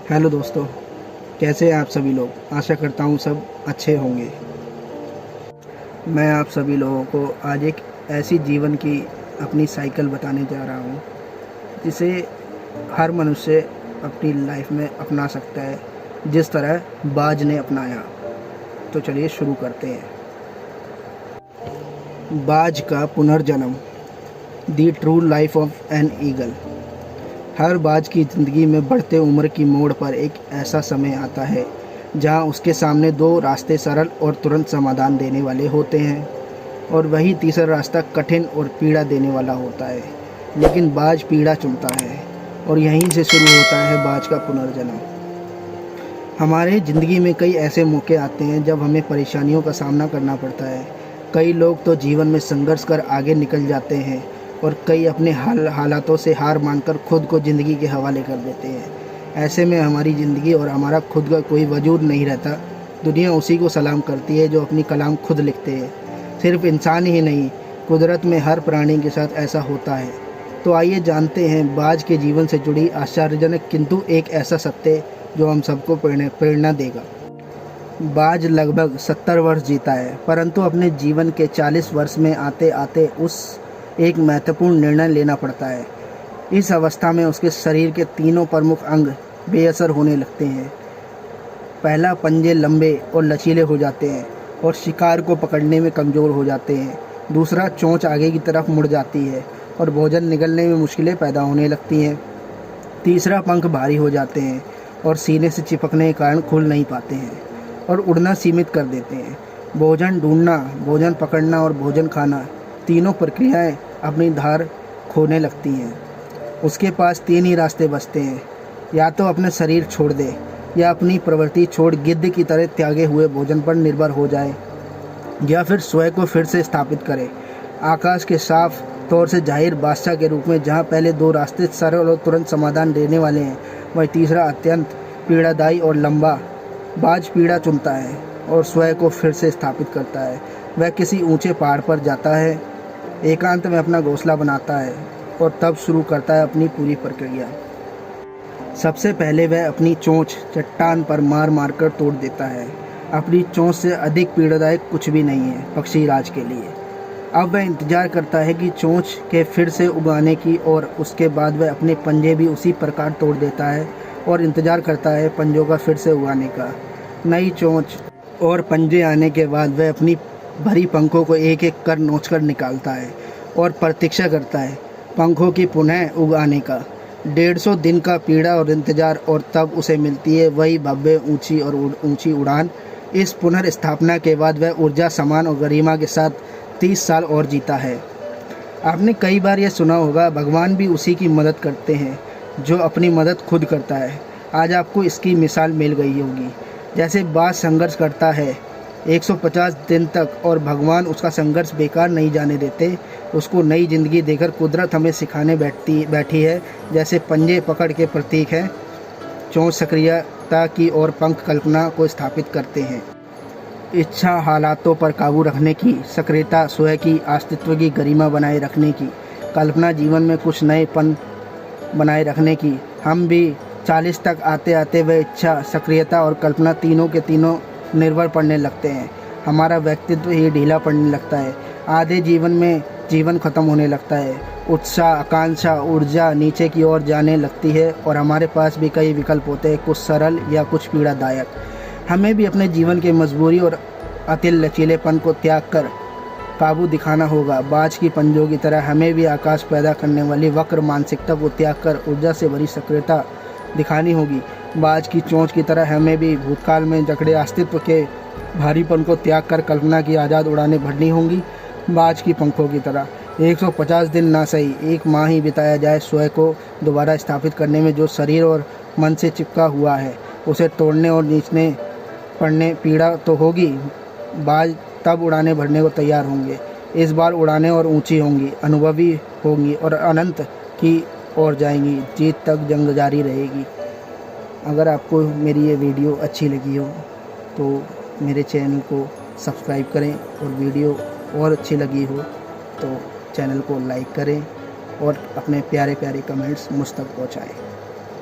Hello दोस्तों, कैसे हैं आप सभी लोग। आशा करता हूँ सब अच्छे होंगे। मैं आप सभी लोगों को आज एक ऐसी जीवन की अपनी साइकिल बताने जा रहा हूँ जिसे हर मनुष्य अपनी लाइफ में अपना सकता है, जिस तरह बाज ने अपनाया। तो चलिए शुरू करते हैं। बाज का पुनर्जन्म, the true life of an eagle. हर बाज की ज़िंदगी में बढ़ते उम्र की मोड़ पर एक ऐसा समय आता है जहां उसके सामने दो रास्ते सरल और तुरंत समाधान देने वाले होते हैं, और वही तीसरा रास्ता कठिन और पीड़ा देने वाला होता है। लेकिन बाज पीड़ा चुनता है, और यहीं से शुरू होता है बाज का पुनर्जन्म। हमारे ज़िंदगी में कई ऐसे मौके आते हैं जब हमें परेशानियों का सामना करना पड़ता है। कई लोग तो जीवन में संघर्ष कर आगे निकल जाते हैं, और कई अपने हालातों से हार मानकर खुद को ज़िंदगी के हवाले कर देते हैं। ऐसे में हमारी ज़िंदगी और हमारा खुद का कोई वजूद नहीं रहता। दुनिया उसी को सलाम करती है जो अपनी कलाम खुद लिखते हैं। सिर्फ इंसान ही नहीं, कुदरत में हर प्राणी के साथ ऐसा होता है। तो आइए जानते हैं बाज के जीवन से जुड़ी आश्चर्यजनक किंतु एक ऐसा सत्य जो हम सबको प्रेरणा देगा। बाज लगभग 70 वर्ष जीता है, परंतु अपने जीवन के 40 वर्ष में आते आते उस एक महत्वपूर्ण निर्णय लेना पड़ता है। इस अवस्था में उसके शरीर के तीनों प्रमुख अंग बेअसर होने लगते हैं। पहला, पंजे लंबे और लचीले हो जाते हैं और शिकार को पकड़ने में कमज़ोर हो जाते हैं। दूसरा, चोंच आगे की तरफ मुड़ जाती है और भोजन निगलने में मुश्किलें पैदा होने लगती हैं। तीसरा, पंख भारी हो जाते हैं और सीने से चिपकने के कारण खुल नहीं पाते हैं और उड़ना सीमित कर देते हैं। भोजन ढूंढना, भोजन पकड़ना और भोजन खाना, तीनों प्रक्रियाएं अपनी धार खोने लगती हैं। उसके पास तीन ही रास्ते बचते हैं, या तो अपने शरीर छोड़ दे, या अपनी प्रवृत्ति छोड़ गिद्ध की तरह त्यागे हुए भोजन पर निर्भर हो जाए, या फिर स्वयं को फिर से स्थापित करे आकाश के साफ तौर से जाहिर बादशाह के रूप में। जहाँ पहले दो रास्ते सरल और तुरंत समाधान देने वाले हैं, वही तीसरा अत्यंत पीड़ादायी और लंबा। बाज पीड़ा चुनता है और स्वयं को फिर से स्थापित करता है। वह किसी ऊंचे पहाड़ पर जाता है, एकांत में अपना घोंसला बनाता है और तब शुरू करता है अपनी पूरी प्रक्रिया। सबसे पहले वह अपनी चोंच चट्टान पर मार मार कर तोड़ देता है। अपनी चोंच से अधिक पीड़ादायक कुछ भी नहीं है पक्षी राज के लिए। अब वह इंतजार करता है कि चोंच के फिर से उगाने की, और उसके बाद वह अपने पंजे भी उसी प्रकार तोड़ देता है और इंतजार करता है पंजों का फिर से उगाने का। नई चोंच और पंजे आने के बाद वह अपनी भरी पंखों को एक एक कर नोचकर निकालता है और प्रतीक्षा करता है पंखों की पुनः उगाने का। 150 दिन का पीड़ा और इंतजार, और तब उसे मिलती है वही भव्य ऊंची उड़ान। इस पुनर्स्थापना के बाद वह ऊर्जा, सम्मान और गरिमा के साथ 30 साल और जीता है। आपने कई बार यह सुना होगा, भगवान भी उसी की मदद करते हैं जो अपनी मदद खुद करता है। आज आपको इसकी मिसाल मिल गई होगी। जैसे बाज संघर्ष करता है 150 दिन तक, और भगवान उसका संघर्ष बेकार नहीं जाने देते। उसको नई जिंदगी देकर कुदरत हमें सिखाने बैठी है। जैसे पंजे पकड़ के प्रतीक है, चोंच सक्रियता की और पंख कल्पना को स्थापित करते हैं। इच्छा हालातों पर काबू रखने की, सक्रियता स्वयं की अस्तित्व की गरिमा बनाए रखने की, कल्पना जीवन में कुछ नएपन बनाए रखने की। हम भी 40 तक आते आते वह इच्छा, सक्रियता और कल्पना तीनों के तीनों निर्भर पड़ने लगते हैं। हमारा व्यक्तित्व ही ढीला पड़ने लगता है। आधे जीवन में जीवन खत्म होने लगता है। उत्साह, आकांक्षा, ऊर्जा नीचे की ओर जाने लगती है, और हमारे पास भी कई विकल्प होते हैं, कुछ सरल या कुछ पीड़ादायक। हमें भी अपने जीवन के मजबूरी और अतिल लचीलेपन को त्याग कर काबू दिखाना होगा। बाज की पंजों की तरह हमें भी आकाश पैदा करने वाली वक्र मानसिकता को त्याग कर ऊर्जा से भरी सक्रियता दिखानी होगी। बाज की चोंच की तरह हमें भी भूतकाल में जकड़े अस्तित्व के भारीपन को त्याग कर कल्पना की आज़ाद उड़ानें भरनी होंगी। बाज की पंखों की तरह 150 दिन ना सही, 1 माह ही बिताया जाए स्वयं को दोबारा स्थापित करने में। जो शरीर और मन से चिपका हुआ है उसे तोड़ने और नीचने पड़ने पीड़ा तो होगी। बाज तब उड़ानें भरने को तैयार होंगे। इस बार उड़ानें और ऊंची होंगी, अनुभवी होंगी और अनंत की ओर जाएंगी। जीत तक जंग जारी रहेगी। अगर आपको मेरी ये वीडियो अच्छी लगी हो तो मेरे चैनल को सब्सक्राइब करें, और वीडियो और अच्छी लगी हो तो चैनल को लाइक करें और अपने प्यारे प्यारे कमेंट्स मुझ तक पहुँचाएँ।